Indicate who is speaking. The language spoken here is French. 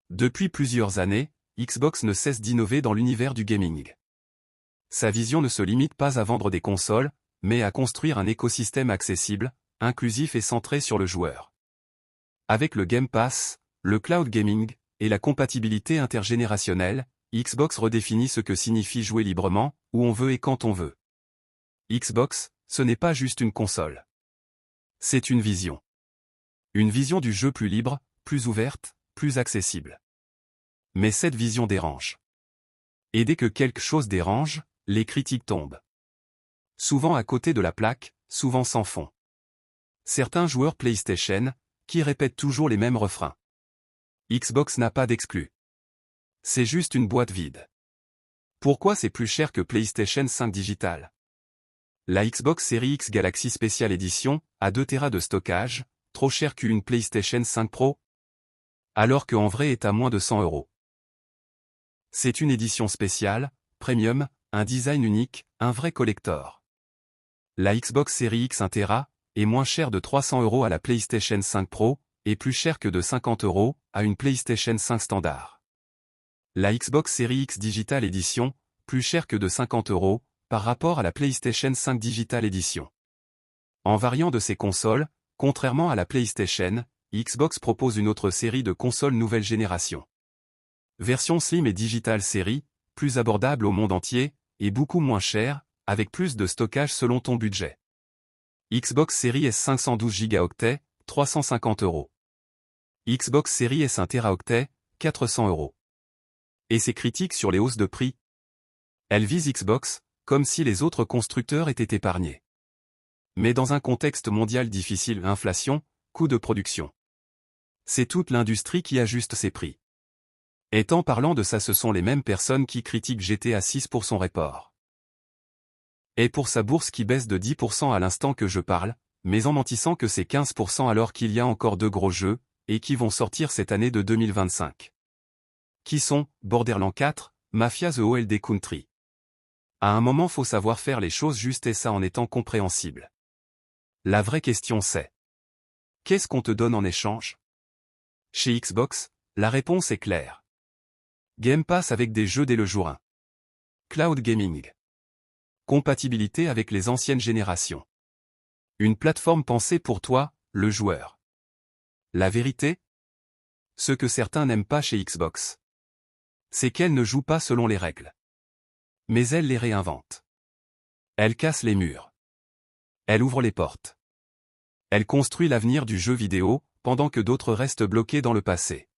Speaker 1: Depuis plusieurs années, Xbox ne cesse d'innover dans l'univers du gaming. Sa vision ne se limite pas à vendre des consoles, mais à construire un écosystème accessible, inclusif et centré sur le joueur. Avec le Game Pass, le cloud gaming, et la compatibilité intergénérationnelle, Xbox redéfinit ce que signifie jouer librement, où on veut et quand on veut. Xbox, ce n'est pas juste une console. C'est une vision. Une vision du jeu plus libre, plus ouverte, plus accessible. Mais cette vision dérange. Et dès que quelque chose dérange, les critiques tombent. Souvent à côté de la plaque, souvent sans fond. Certains joueurs PlayStation, qui répètent toujours les mêmes refrains. Xbox n'a pas d'exclus. C'est juste une boîte vide. Pourquoi c'est plus cher que PlayStation 5 Digital? La Xbox Series X Galaxy Special Edition a 2 Tera de stockage, trop cher qu'une PlayStation 5 Pro? Alors qu'en vrai est à moins de 100 €. C'est une édition spéciale, premium, un design unique, un vrai collector. La Xbox Series X 1 Tera est moins chère de 300 € à la PlayStation 5 Pro, et plus chère que de 50 € à une PlayStation 5 standard. La Xbox Series X Digital Edition, plus chère que de 50 € par rapport à la PlayStation 5 Digital Edition. En variant de ces consoles, contrairement à la PlayStation, Xbox propose une autre série de consoles nouvelle génération. Version Slim et Digital Series, plus abordable au monde entier, et beaucoup moins chère, avec plus de stockage selon ton budget. Xbox Series S 512 Go, 350 €. Xbox Series S 1 Teraoctet, 400 €. Et ces critiques sur les hausses de prix? Elles visent Xbox, comme si les autres constructeurs étaient épargnés. Mais dans un contexte mondial difficile, inflation, coût de production. C'est toute l'industrie qui ajuste ses prix. Et en parlant de ça, ce sont les mêmes personnes qui critiquent GTA 6 pour son report. Et pour sa bourse qui baisse de 10% à l'instant que je parle, mais en mentissant que c'est 15% alors qu'il y a encore 2 gros jeux, et qui vont sortir cette année de 2025. Qui sont Borderlands 4, Mafia The Old Country. À un moment faut savoir faire les choses justes et ça en étant compréhensible. La vraie question c'est: qu'est-ce qu'on te donne en échange? Chez Xbox, la réponse est claire. Game Pass avec des jeux dès le jour 1. Cloud Gaming. Compatibilité avec les anciennes générations. Une plateforme pensée pour toi, le joueur. La vérité? Ce que certains n'aiment pas chez Xbox, c'est qu'elle ne joue pas selon les règles. Mais elle les réinvente. Elle casse les murs. Elle ouvre les portes. Elle construit l'avenir du jeu vidéo, pendant que d'autres restent bloqués dans le passé.